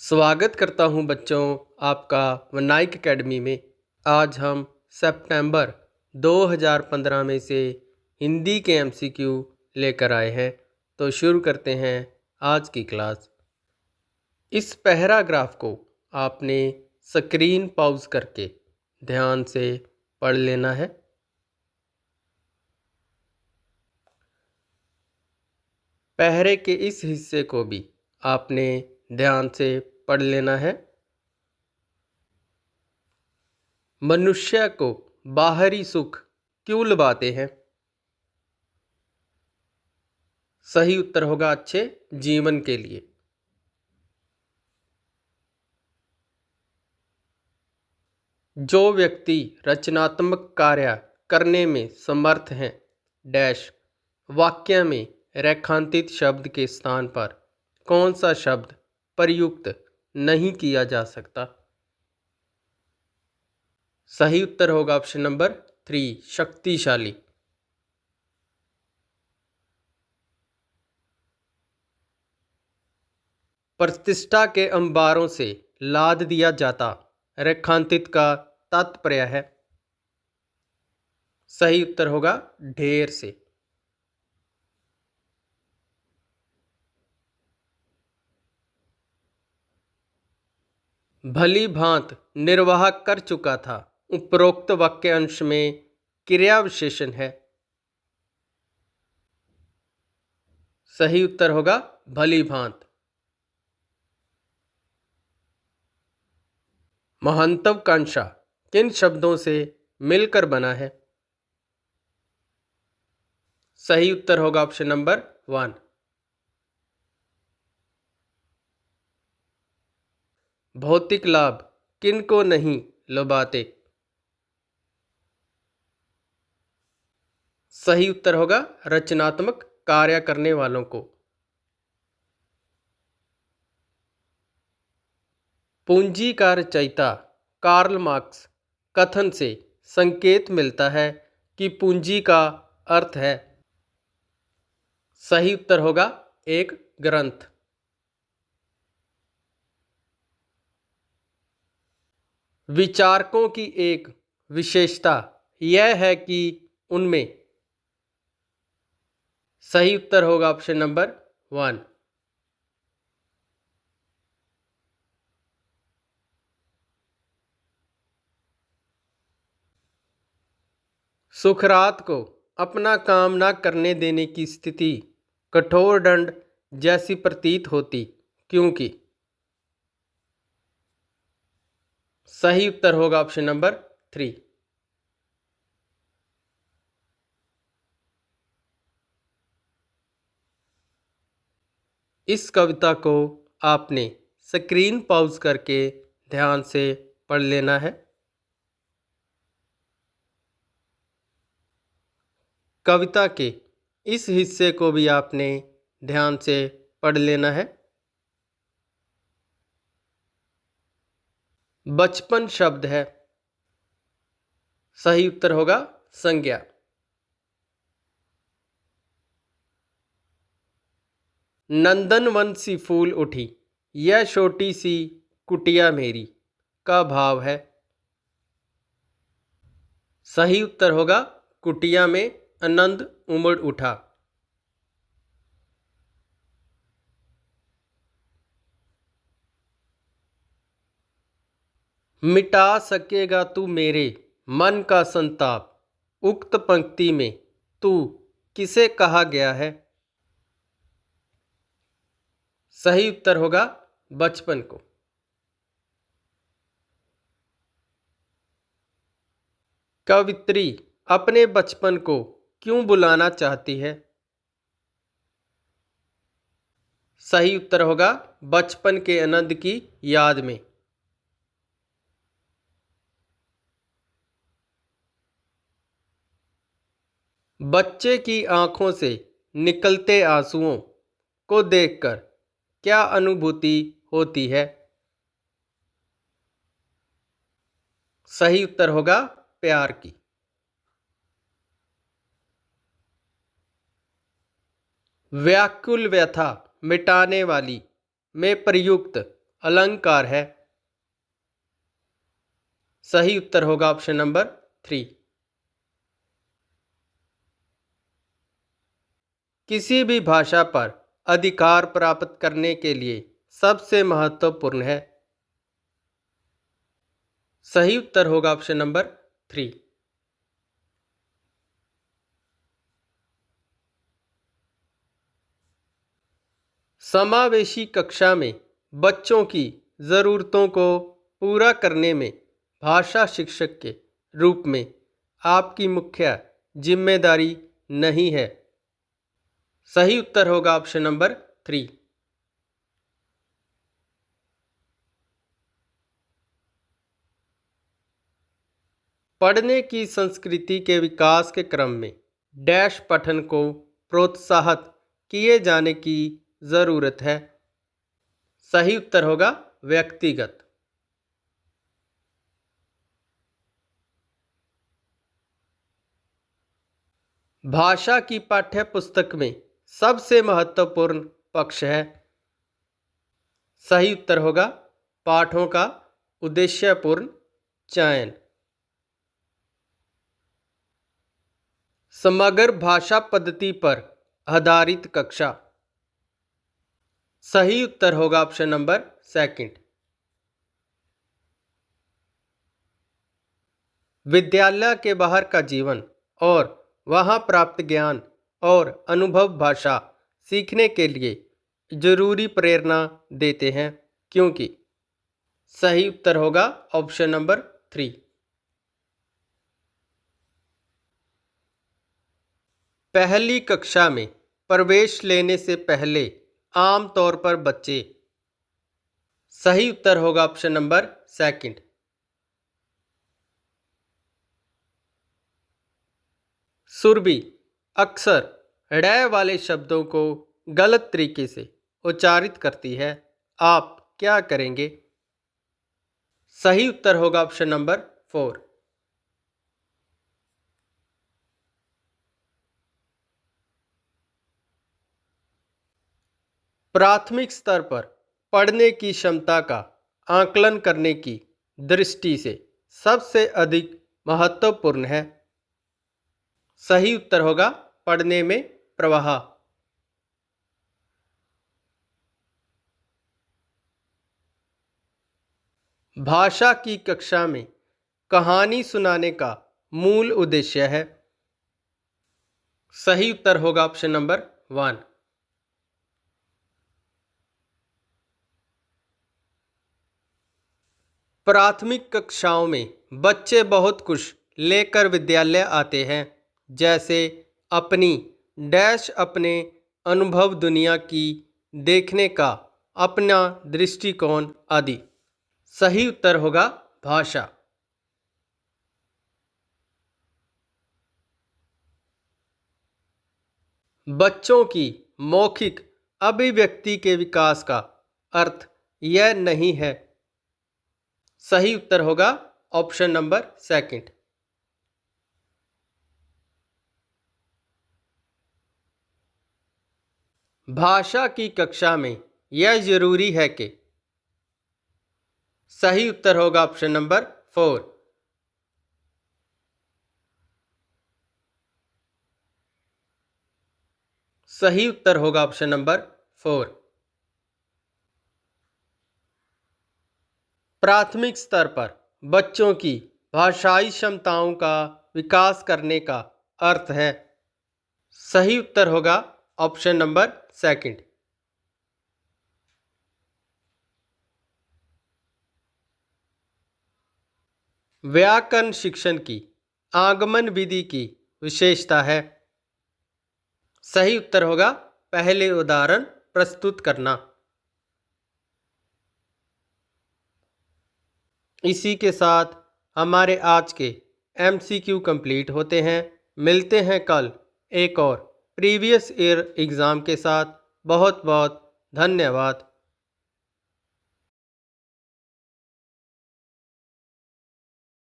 स्वागत करता हूं बच्चों आपका वनाइक एकेडमी में। आज हम सितंबर 2015 में से हिंदी के एमसीक्यू लेकर आए हैं। तो शुरू करते हैं आज की क्लास। इस पैराग्राफ को आपने स्क्रीन पॉज करके ध्यान से पढ़ लेना है। पहरे के इस हिस्से को भी आपने ध्यान से पढ़ लेना है। मनुष्य को बाहरी सुख क्यों लुभाते हैं? सही उत्तर होगा अच्छे जीवन के लिए। जो व्यक्ति रचनात्मक कार्य करने में समर्थ हैं डैश वाक्य में रेखांकित शब्द के स्थान पर कौन सा शब्द प्रयुक्त नहीं किया जा सकता? सही उत्तर होगा ऑप्शन नंबर 3 शक्तिशाली। प्रतिष्ठा के अंबारों से लाद दिया जाता रेखांकित का तात्पर्य है। सही उत्तर होगा ढेर से। भली भांत निर्वाह कर चुका था उपरोक्त वाक्य अंश में क्रिया विशेषण है। सही उत्तर होगा भली भांत। महत्वाकांक्षा किन शब्दों से मिलकर बना है? सही उत्तर होगा ऑप्शन नंबर 1। भौतिक लाभ किन को नहीं लुभाते? सही उत्तर होगा रचनात्मक कार्य करने वालों को। पूंजी का रचयिता कार्ल मार्क्स कथन से संकेत मिलता है कि पूंजी का अर्थ है। सही उत्तर होगा एक ग्रंथ। विचारकों की एक विशेषता यह है कि उनमें सही उत्तर होगा ऑप्शन नंबर 1। सुकरात को अपना काम न करने देने की स्थिति कठोर दंड जैसी प्रतीत होती क्योंकि? सही उत्तर होगा ऑप्शन नंबर 3। इस कविता को आपने स्क्रीन पॉज करके ध्यान से पढ़ लेना है। कविता के इस हिस्से को भी आपने ध्यान से पढ़ लेना है। बचपन शब्द है। सही उत्तर होगा संज्ञा। नंदनवन सी फूल उठी यह छोटी सी कुटिया मेरी का भाव है। सही उत्तर होगा कुटिया में आनंद उमड़ उठा। मिटा सकेगा तू मेरे मन का संताप उक्त पंक्ति में तू किसे कहा गया है? सही उत्तर होगा बचपन को। कवित्री अपने बचपन को क्यों बुलाना चाहती है? सही उत्तर होगा बचपन के आनंद की याद में। बच्चे की आंखों से निकलते आंसुओं को देखकर क्या अनुभूति होती है? सही उत्तर होगा प्यार की। व्याकुल व्यथा मिटाने वाली में प्रयुक्त अलंकार है। सही उत्तर होगा ऑप्शन नंबर 3। किसी भी भाषा पर अधिकार प्राप्त करने के लिए सबसे महत्वपूर्ण है। सही उत्तर होगा ऑप्शन नंबर 3। समावेशी कक्षा में बच्चों की ज़रूरतों को पूरा करने में भाषा शिक्षक के रूप में आपकी मुख्य जिम्मेदारी नहीं है। सही उत्तर होगा ऑप्शन नंबर 3। पढ़ने की संस्कृति के विकास के क्रम में डैश पठन को प्रोत्साहित किए जाने की ज़रूरत है। सही उत्तर होगा व्यक्तिगत। भाषा की पाठ्य पुस्तक में सबसे महत्वपूर्ण पक्ष है। सही उत्तर होगा पाठों का उद्देश्यपूर्ण चयन। समग्र भाषा पद्धति पर आधारित कक्षा। सही उत्तर होगा ऑप्शन नंबर 2। विद्यालय के बाहर का जीवन और वहाँ प्राप्त ज्ञान और अनुभव भाषा सीखने के लिए जरूरी प्रेरणा देते हैं, क्योंकि सही उत्तर होगा ऑप्शन नंबर 3। पहली कक्षा में प्रवेश लेने से पहले आम तौर पर बच्चे। सही उत्तर होगा ऑप्शन नंबर 2। सुरभि अक्सर ड़ वाले शब्दों को गलत तरीके से उच्चारित करती है। आप क्या करेंगे? सही उत्तर होगा ऑप्शन नंबर 4। प्राथमिक स्तर पर पढ़ने की क्षमता का आकलन करने की दृष्टि से सबसे अधिक महत्वपूर्ण है। सही उत्तर होगा पढ़ने में प्रवाह। भाषा की कक्षा में कहानी सुनाने का मूल उद्देश्य है। सही उत्तर होगा ऑप्शन नंबर 1। प्राथमिक कक्षाओं में बच्चे बहुत कुछ लेकर विद्यालय आते हैं, जैसे अपनी डैश अपने अनुभव दुनिया की देखने का अपना दृष्टिकोण आदि। सही उत्तर होगा भाषा। बच्चों की मौखिक अभिव्यक्ति के विकास का अर्थ यह नहीं है। सही उत्तर होगा ऑप्शन नंबर 2। भाषा की कक्षा में यह जरूरी है कि। सही उत्तर होगा ऑप्शन नंबर 4। सही उत्तर होगा ऑप्शन नंबर 4। प्राथमिक स्तर पर बच्चों की भाषाई क्षमताओं का विकास करने का अर्थ है। सही उत्तर होगा ऑप्शन नंबर 2। व्याकरण शिक्षण की आगमन विधि की विशेषता है। सही उत्तर होगा पहले उदाहरण प्रस्तुत करना। इसी के साथ हमारे आज के MCQ कंप्लीट होते हैं। मिलते हैं कल एक और प्रीवियस ईयर एग्ज़ाम के साथ। बहुत बहुत धन्यवाद।